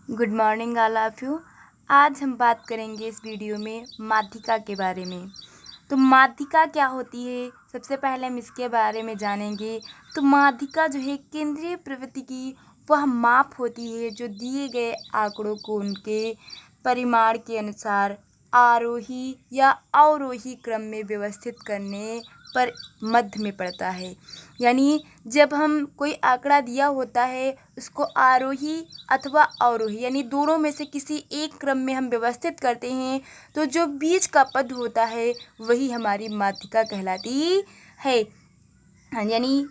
Good morning all of you. आज हम बात करेंगे इस वीडियो में माध्यिका के बारे में। तो माध्यिका क्या होती है, सबसे पहले हम इसके बारे में जानेंगे। तो माध्यिका जो है केंद्रीय प्रवृत्ति की वह माप होती है जो दिए गए आंकड़ों को उनके परिमाण के अनुसार आरोही या अवरोही क्रम में व्यवस्थित करने पर मध्य में पड़ता है। यानी जब हम कोई आंकड़ा दिया होता है उसको आरोही अथवा अवरोही यानी दोनों में से किसी एक क्रम में हम व्यवस्थित करते हैं तो जो बीच का पद होता है वही हमारी माध्यिका कहलाती है। यानी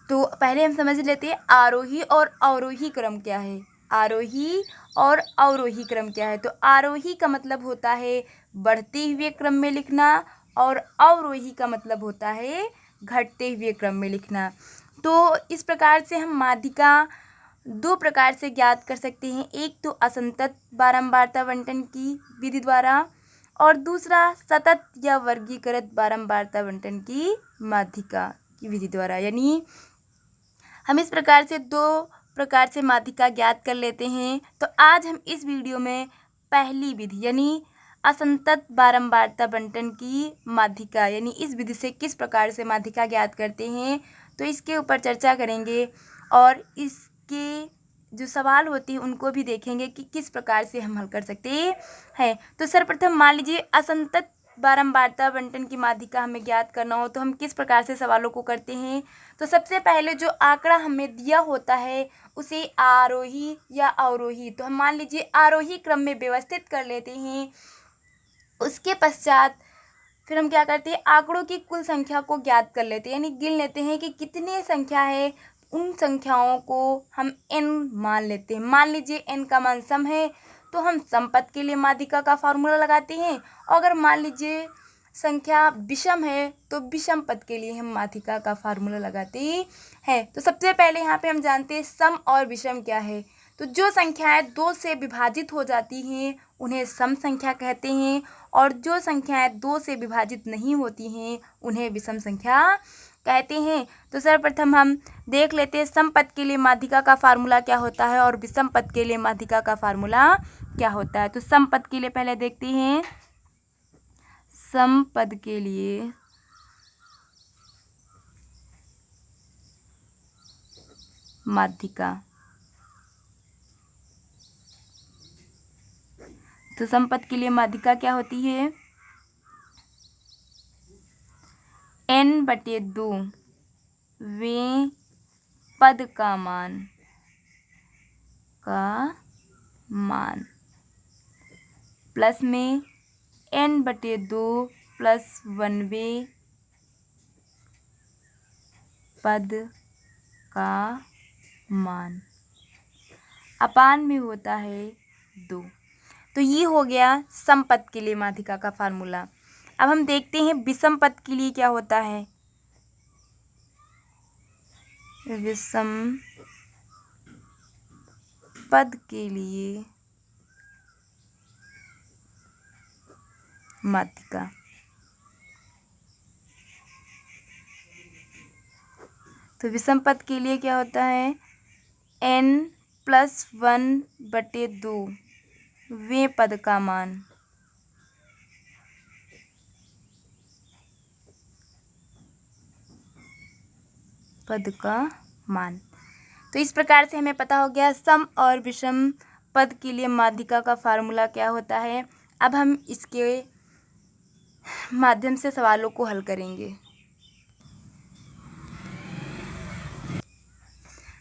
तो पहले हम समझ लेते हैं आरोही और अवरोही क्रम क्या है। आरोही और अवरोही क्रम क्या है। तो आरोही का मतलब होता है बढ़ते हुए क्रम में लिखना और अवरोही का मतलब होता है घटते हुए क्रम में लिखना। तो इस प्रकार से हम माध्यिका दो प्रकार से ज्ञात कर सकते हैं। एक तो असंतत बारंबारता बंटन की विधि द्वारा और दूसरा सतत या वर्गीकृत बारंबारता बंटन की माध्यिका की विधि द्वारा। यानी हम इस प्रकार से दो प्रकार से माध्यिका ज्ञात कर लेते हैं। तो आज हम इस वीडियो में पहली विधि यानी असंतत बारंबारता बंटन की माध्यिका यानी इस विधि से किस प्रकार से माध्यिका ज्ञात करते हैं तो इसके ऊपर चर्चा करेंगे और इसके जो सवाल होते हैं उनको भी देखेंगे कि किस प्रकार से हम हल कर सकते हैं। तो सर्वप्रथम मान लीजिए असंतत बारंबारता बंटन की माध्यिका हमें ज्ञात करना हो तो हम किस प्रकार से सवालों को करते हैं। तो सबसे पहले जो आंकड़ा हमें दिया होता है उसे आरोही या अवरोही तो हम मान लीजिए आरोही क्रम में व्यवस्थित कर लेते हैं। उसके पश्चात फिर हम क्या करते हैं आंकड़ों की कुल संख्या को ज्ञात कर लेते हैं यानी गिन लेते हैं कि कितनी संख्या है। उन संख्याओं को हम n मान लेते हैं। मान लीजिए n का मान सम है तो हम सम पद के लिए माध्यिका का फार्मूला लगाते हैं और अगर मान लीजिए संख्या विषम है तो विषम पद के लिए हम माध्यिका का फार्मूला लगाते हैं। तो सबसे पहले यहाँ पे हम जानते हैं सम और विषम क्या है। तो जो संख्याएं दो से विभाजित हो जाती हैं उन्हें सम संख्या कहते हैं और जो संख्याएं दो से विभाजित नहीं होती हैं उन्हें विषम संख्या कहते हैं। तो सर्वप्रथम हम देख लेते हैं सम पद के लिए माध्यिका का फार्मूला क्या होता है और विषम पद के लिए माध्यिका का फार्मूला क्या होता है। तो सम पद के लिए पहले देखते हैं। सम पद के लिए माध्यिका तो सम पद के लिए माध्यिका क्या होती है n/2 वें पद का मान प्लस में n/2 प्लस 1वें पद का मान अपान में होता है 2। तो ये हो गया सम पद के लिए माध्यिका का फार्मूला। अब हम देखते हैं विषम पद के लिए क्या होता है। विषम पद के लिए माध्यिका तो विषम पद के लिए क्या होता है n+1/2 वें पद का मान तो इस प्रकार से हमें पता हो गया सम और विषम पद के लिए माध्यिका का फार्मूला क्या होता है। अब हम इसके माध्यम से सवालों को हल करेंगे।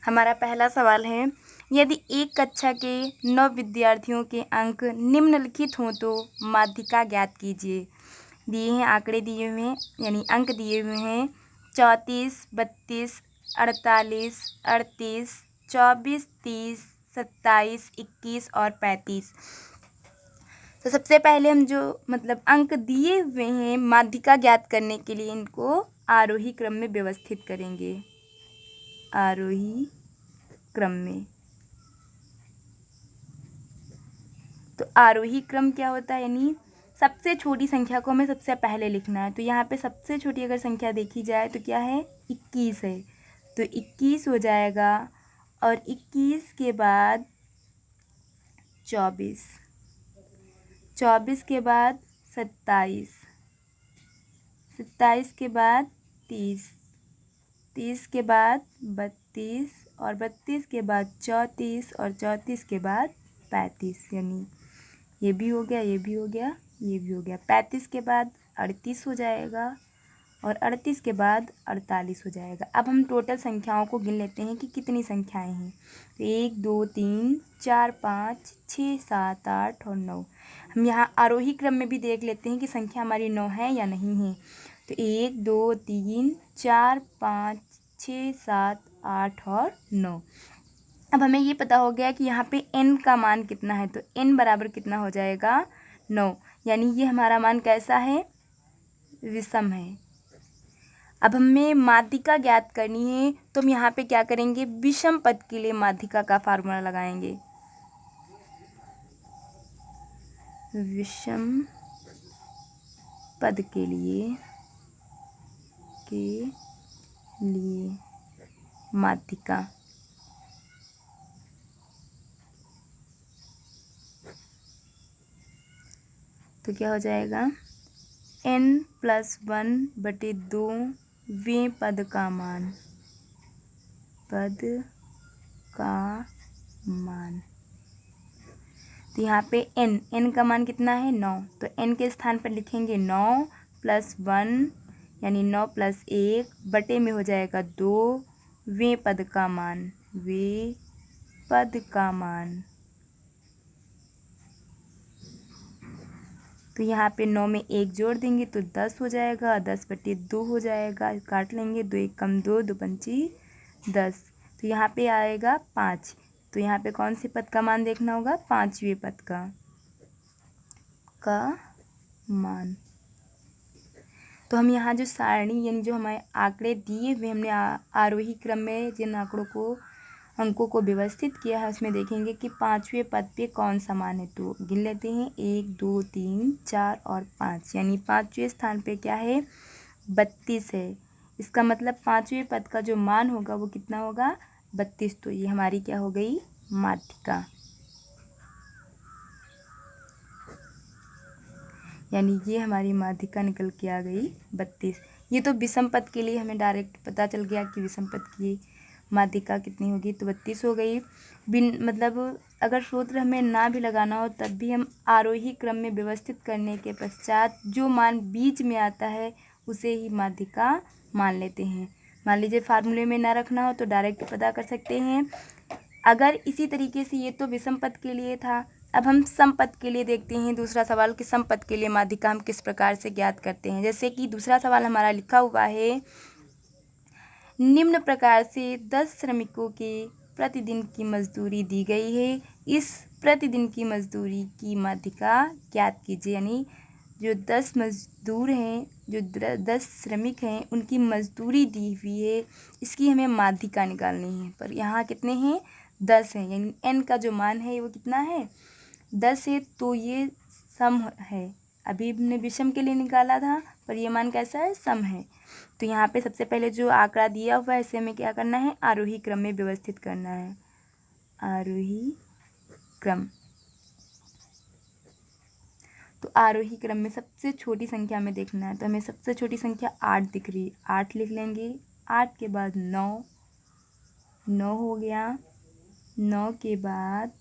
हमारा पहला सवाल है यदि एक कक्षा के 9 विद्यार्थियों के अंक निम्नलिखित हों तो माध्यिका ज्ञात कीजिए। दिए हैं आंकड़े दिए हुए हैं यानी अंक दिए हुए हैं 34, 32, 48, 38, 24, 30, 27, 21 और 35। तो सबसे पहले हम जो अंक दिए हुए हैं माध्यिका ज्ञात करने के लिए इनको आरोही क्रम में व्यवस्थित करेंगे। आरोही क्रम में तो आरोही क्रम क्या होता है यानी सबसे छोटी संख्या को हमें सबसे पहले लिखना है। तो यहाँ पे सबसे छोटी अगर संख्या देखी जाए तो क्या है 21 है तो 21 हो जाएगा और 21 के बाद 24, 24 के बाद 27, 27 के बाद 30, 30 के बाद 32 और 32 के बाद 34 और 34 के बाद 35, यानी ये भी हो गया, ये भी हो गया, ये भी हो गया। 35 के बाद 38 हो जाएगा और 38 के बाद 48 हो जाएगा। अब हम टोटल संख्याओं को गिन लेते हैं कि कितनी संख्याएं हैं। तो 1 2 3 4 5 6 7 8 और 9। हम यहाँ आरोही क्रम में भी देख लेते हैं कि संख्या हमारी 9 है या नहीं है। तो 1 2 3 4 5 6 7 8 और 9। अब हमें ये पता हो गया कि यहाँ पे n का मान कितना है। तो n बराबर कितना हो जाएगा 9, यानी ये हमारा मान कैसा है, विषम है। अब हमें माध्यिका ज्ञात करनी है, तो हम यहाँ पे क्या करेंगे, विषम पद के लिए माध्यिका का फार्मूला लगाएंगे। विषम पद के लिए माध्यिका। तो क्या हो जाएगा, n+1/2 वें पद का मान, तो यहाँ पे n का मान कितना है 9, तो n के स्थान पर लिखेंगे 9 + 1 यानी 9 + 1 बटे में हो जाएगा 2 वें पद का मान, तो यहाँ पे 9 में 1 जोड़ देंगे तो 10 हो जाएगा, 10/2 हो जाएगा, काट लेंगे, 2 × 1 = 2, 2 × 5 = 10। तो यहाँ पे आएगा 5। तो यहाँ पे कौन से पद का मान देखना होगा, 5वें पद का मान। तो हम यहाँ जो सारणी यानी जो हमारे आंकड़े दिए हुए हमने आरोही क्रम में जिन अंकों को व्यवस्थित किया है उसमें देखेंगे कि 5वें पद पे कौन सा मान है। तो गिन लेते हैं 1 2 3 4 और 5, यानी 5वें स्थान पे क्या है, 32 है। इसका मतलब 5वें पद का जो मान होगा वो कितना होगा, 32। तो ये हमारी क्या हो गई, माध्यिका, यानी ये हमारी माध्यिका निकल के आ गई 32। ये तो विषम पद के लिए हमें डायरेक्ट पता चल गया कि विषम पद की माध्यिका कितनी होगी, तो 32 हो गई। मतलब अगर सूत्र हमें ना भी लगाना हो तब भी हम आरोही क्रम में व्यवस्थित करने के पश्चात जो मान बीच में आता है उसे ही माध्यिका मान लेते हैं। मान लीजिए फार्मूले में ना रखना हो तो डायरेक्ट पता कर सकते हैं। अगर इसी तरीके से, ये तो विषम पद के लिए था, अब हम सम पद के लिए देखते हैं दूसरा सवाल कि सम पद के लिए माध्यिका हम किस प्रकार से ज्ञात करते हैं। जैसे कि दूसरा सवाल हमारा लिखा हुआ है, निम्न प्रकार से 10 श्रमिकों के प्रतिदिन की मजदूरी दी गई है, इस प्रतिदिन की मजदूरी की माध्यिका ज्ञात कीजिए। यानी जो 10 मजदूर हैं, जो 10 श्रमिक हैं, उनकी मजदूरी दी हुई है, इसकी हमें माध्यिका निकालनी है। पर यहाँ कितने हैं, 10 हैं, यानी n का जो मान है वो कितना है, 10 है। तो ये सम है, अभी हमने विषम के लिए निकाला था पर ये मान कैसा है, सम है। तो यहाँ पे सबसे पहले जो आंकड़ा दिया हुआ है इसे हमें क्या करना है, आरोही क्रम में व्यवस्थित करना है, आरोही क्रम। तो आरोही क्रम में सबसे छोटी संख्या में देखना है, तो हमें सबसे छोटी संख्या 8 दिख रही है, 8 लिख लेंगे। 8 के बाद 9, 9 हो गया, 9 के बाद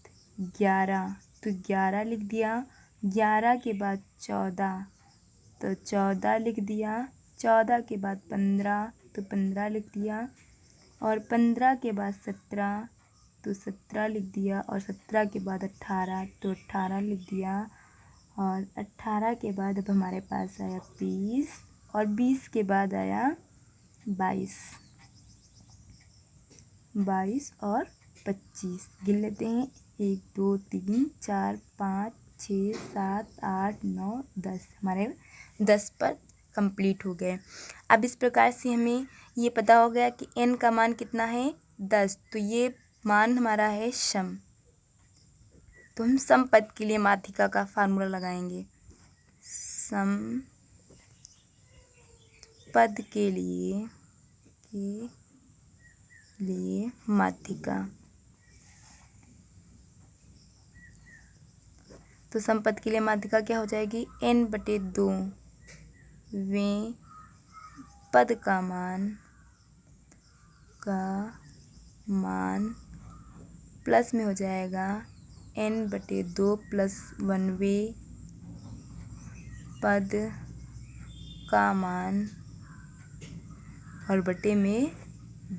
11, तो 11 लिख दिया। 11 के बाद 14, तो 14 लिख दिया। 14 के बाद 15, तो 15 लिख दिया। और 15 के बाद 17, तो 17 लिख दिया। और 17 के बाद 18, तो 18 लिख दिया। और 18 के बाद अब हमारे पास आया 20, और 20 के बाद आया 22, 22 और 25। गिन लेते हैं, 1 2 3 4 5 6 7 8 9 10, हमारे 10 पद कंप्लीट हो गए। अब इस प्रकार से हमें ये पता हो गया कि n का मान कितना है, 10। तो ये मान हमारा है सम। तो हम सम पद के लिए माध्यिका का फार्मूला लगाएंगे, सम पद के लिए माध्यिका। तो समपद के लिए माध्यिका क्या हो जाएगी, n/2 वें पद का मान प्लस में हो जाएगा n/2 प्लस 1वें पद का मान और बटे में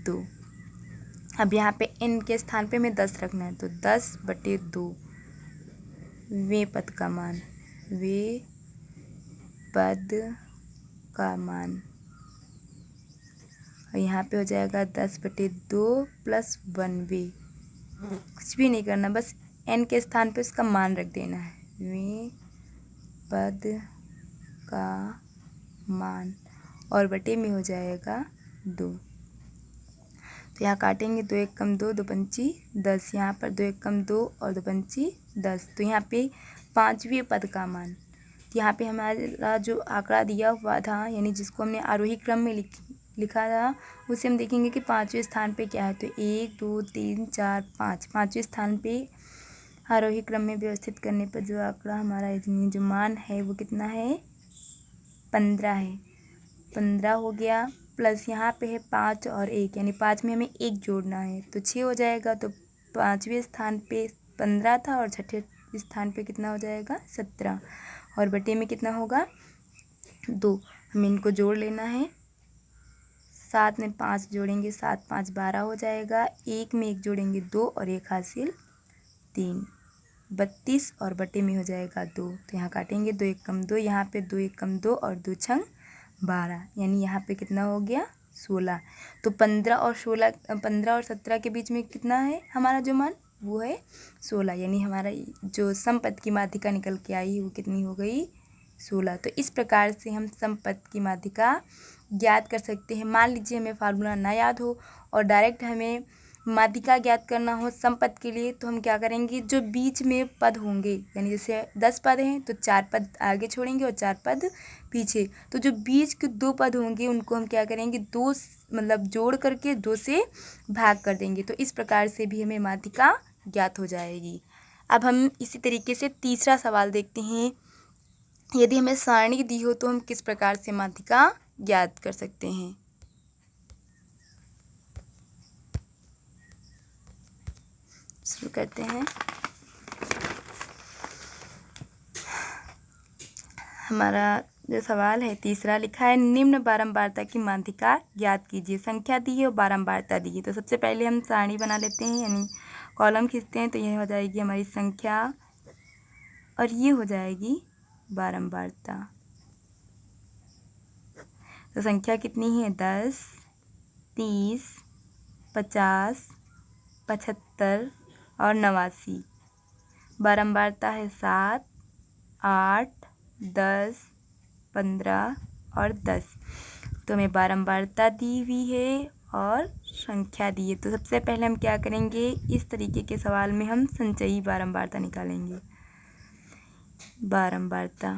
2। अब यहाँ पे n के स्थान पे हमें 10 रखना है, तो 10/2 वे पद का मान, वे पद का मान, और यहाँ पे हो जाएगा 10/2 प्लस 1वें। कुछ भी नहीं करना, बस n के स्थान पे उसका मान रख देना है, वे पद का मान, और बटे में हो जाएगा 2। तो यहाँ काटेंगे, 2 1 कम 2, 2 पंची 10, यहाँ पर 2 1 कम 2 और 2 पंची 10। तो यहाँ पे 5वें पद का मान, तो यहाँ पे हमारा जो आंकड़ा दिया हुआ था, यानी जिसको हमने आरोही क्रम में लिखा था, उसे हम देखेंगे कि 5वें स्थान पे क्या है। तो 1 2 3 4 5, 5वें स्थान पे आरोही क्रम में व्यवस्थित करने पर जो आंकड़ा हमारा जो मान है वो कितना है, 15 है। 15 हो गया, प्लस यहाँ पे है 5 और 1, यानी 5 में हमें 1 जोड़ना है, तो 6 हो जाएगा। तो 5वें स्थान पे 15 था और 6ठे स्थान पे कितना हो जाएगा, 17, और बटे में कितना होगा, 2। हमें इनको जोड़ लेना है, 7 में 5 जोड़ेंगे, 7 5 12 हो जाएगा, 1 में 1 जोड़ेंगे 2 और 1 हासिल 3, 32, और बटे में हो जाएगा 2। तो यहाँ काटेंगे, 2 1 कम 2, यहाँ पे 2 1 कम 2 और 2 छंग 12, यानी यहाँ पे कितना हो गया, 16। तो 15 और 17 के बीच में कितना है हमारा जो मान, वो है 16, यानी हमारा जो समपद की माध्यिका निकल के आई वो कितनी हो गई, 16। तो इस प्रकार से हम समपद की माध्यिका ज्ञात कर सकते हैं। मान लीजिए हमें फार्मूला ना याद हो और डायरेक्ट हमें माध्यिका ज्ञात करना हो समपद के लिए, तो हम क्या करेंगे, जो बीच में पद होंगे, यानी जैसे 10 पद हैं तो 4 पद आगे छोड़ेंगे और 4 पद पीछे, तो जो बीच के 2 पद होंगे उनको हम क्या करेंगे, 2 मतलब जोड़ करके 2 से भाग कर देंगे। तो इस प्रकार से भी हमें माध्यिका ज्ञात हो जाएगी। अब हम इसी तरीके से तीसरा सवाल देखते हैं। यदि हमें सारणी दी हो तो हम किस प्रकार से माध्यिका ज्ञात कर सकते हैं। शुरू करते हैं। हमारा जो सवाल है तीसरा, लिखा है निम्न बारंबारता की माध्यिका ज्ञात कीजिए। संख्या दी है और बारंबारता दी है। तो सबसे पहले हम सारणी बना लेते हैं, यानी कॉलम खींचते हैं। तो यह हो जाएगी हमारी संख्या और ये हो जाएगी बारंबारता। तो संख्या कितनी है, 10 30 50 75 और 89। बारंबारता है 7 8 10 15 और 10। तो हमें बारंबारता दी हुई है और संख्या दी है। तो सबसे पहले हम क्या करेंगे, इस तरीके के सवाल में हम संचयी बारंबारता निकालेंगे। बारंबारता,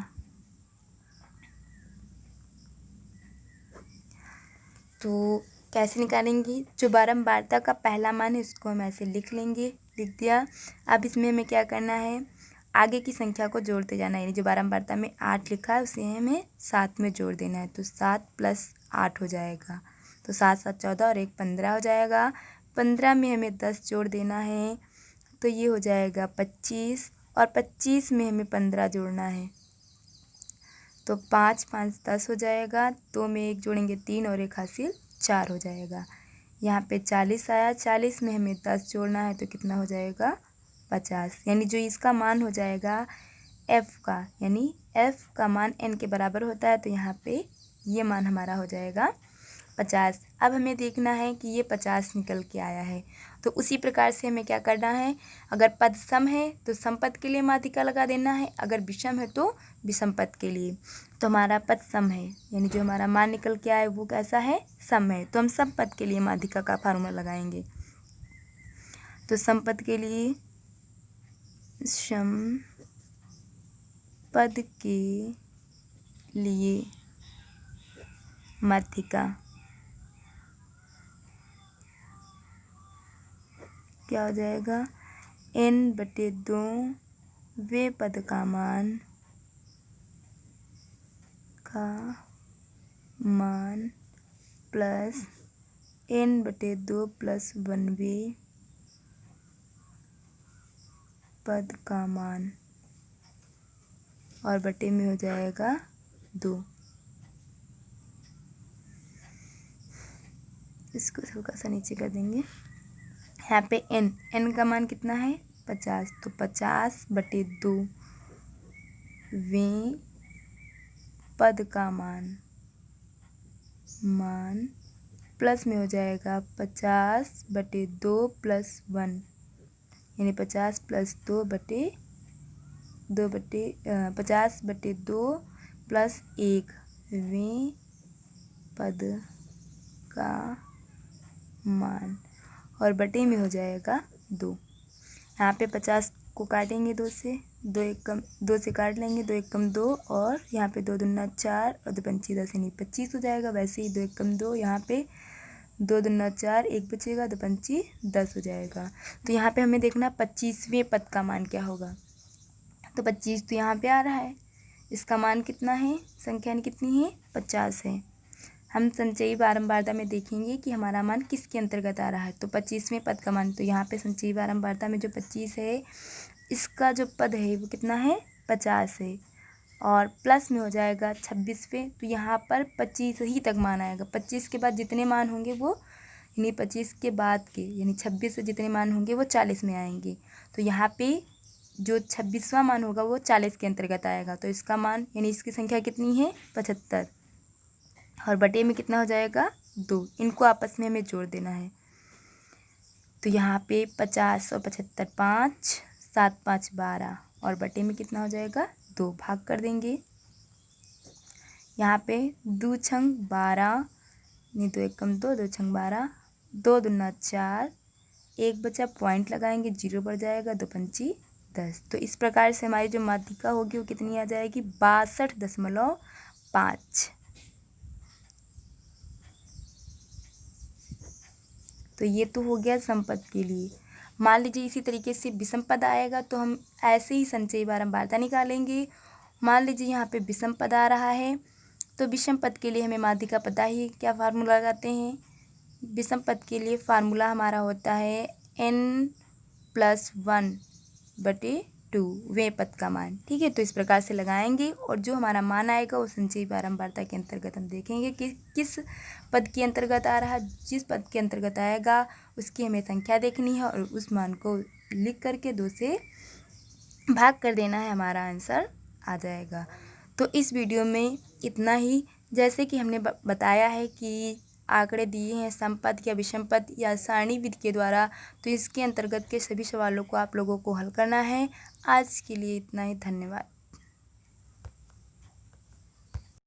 तो कैसे निकालेंगे, जो बारंबारता का पहला मान है उसको हम ऐसे लिख लेंगे, लिख दिया। अब इसमें हमें क्या करना है, आगे की संख्या को जोड़ते जाना है। यानी जो बारंबारता में 8 लिखा है उसे हमें 7 में जोड़ देना है। तो 7 + 8 हो जाएगा। तो 7 7 14 और 1 15 हो जाएगा। 15 में हमें 10 जोड़ देना है, तो ये हो जाएगा 25, और 25 में हमें 15 जोड़ना है। तो 5 5 10 हो जाएगा। 2 में 1 जोड़ेंगे 3 और 1 हासिल 4 हो जाएगा। यहाँ पे 40 आया, 40 में हमें 10 जोड़ना है, तो कितना हो जाएगा, 50। यानी जो इसका मान हो जाएगा f का, यानी f का मान n के बराबर होता है, तो यहाँ पे ये मान हमारा हो जाएगा 50। अब हमें देखना है कि ये 50 निकल के आया है। तो उसी प्रकार से हमें क्या करना है, अगर पद सम है तो समपद के लिए माध्यिका लगा देना है, अगर विषम है तो विषम पद के लिए। तो हमारा पद सम है, यानी जो हमारा मान निकल के आए वो कैसा है, सम है। तो हम सम पद के लिए माध्यिका का फार्मूला लगाएंगे। तो सम पद के लिए, सम पद के लिए माध्यिका क्या हो जाएगा, n/2 वे पद का मान प्लस n/2 प्लस 1वें पद का मान और बटे में हो जाएगा 2। इसको हल्का सा नीचे कर देंगे। यहाँ पे n का मान कितना है 50, तो 50/2 वें पद का मान प्लस में हो जाएगा 50/2 प्लस 1, यानी 50 प्लस 50/2 प्लस 1 वें पद का मान और बटे में हो जाएगा 2। यहाँ पे 50 को काटेंगे 2 से, 2 से काट लेंगे, 2 1 कम 2 और यहाँ पे 2 दूना 4 और 2 पंची 10 यानी 25 हो जाएगा। वैसे ही 2 1 कम 2, यहाँ पे 2 दूना 4, 1 बचेगा, 2 पंची 10 हो जाएगा। तो यहाँ पे हमें देखना 25वें पद का मान क्या होगा। तो 25 तो यहाँ पे आ रहा है, इसका मान कितना है, संख्या कितनी है 50 है। हम संचयी बारंबारता में देखेंगे कि हमारा मान किसके अंतर्गत आ रहा है। तो 25वें पद का मान, तो यहाँ पे संचयी बारंबारता में जो 25 है इसका जो पद है वो कितना है 50 है और प्लस में हो जाएगा 26वें। तो यहाँ पर 25 ही तक मान आएगा। 25 के बाद जितने मान होंगे वो, यानी 25 के बाद के यानी 26 से जितने मान होंगे वो 40 में आएंगे। तो यहाँ पे जो 26वां मान होगा वो 40 के अंतर्गत आएगा। तो इसका मान यानी इसकी संख्या कितनी है 75 और बटे में कितना हो जाएगा 2। इनको आपस में हमें जोड़ देना है। तो यहाँ पे 50 और 75 5, 7 5 12 और बटे में कितना हो जाएगा 2, भाग कर देंगे। यहाँ पे 2 छंग 12, नहीं 2 1 कम 2, 2 छंग 12, 2 दूना 4, 1 बचा, पॉइंट लगाएंगे, 0 बढ़ जाएगा, 2 पंची 10। तो इस प्रकार से हमारी जो माध्यिका होगी वो कितनी आ जाएगी 62.5। तो ये तो हो गया सम पद के लिए। मान लीजिए इसी तरीके से विषम पद आएगा तो हम ऐसे ही संचयी बारंबारता निकालेंगे। मान लीजिए यहाँ पे विषम पद आ रहा है तो विषम पद के लिए हमें माध्यिका पता ही, क्या फार्मूला लगाते हैं। विषम पद के लिए फार्मूला हमारा होता है n+1/2 वें पद का मान। ठीक है, तो इस प्रकार से लगाएंगे और जो हमारा मान आएगा वो संचयी बारंबारता के अंतर्गत हम देखेंगे कि किस पद के अंतर्गत आ रहा है। जिस पद के अंतर्गत आएगा उसकी हमें संख्या देखनी है और उस मान को लिख करके 2 से भाग कर देना है, हमारा आंसर आ जाएगा। तो इस वीडियो में इतना ही। जैसे कि हमने बताया है कि आंकड़े दिए हैं सम पद या विषम पद या सारणी विधि के द्वारा, तो इसके अंतर्गत के सभी सवालों को आप लोगों को हल करना है। आज के लिए इतना ही, धन्यवाद।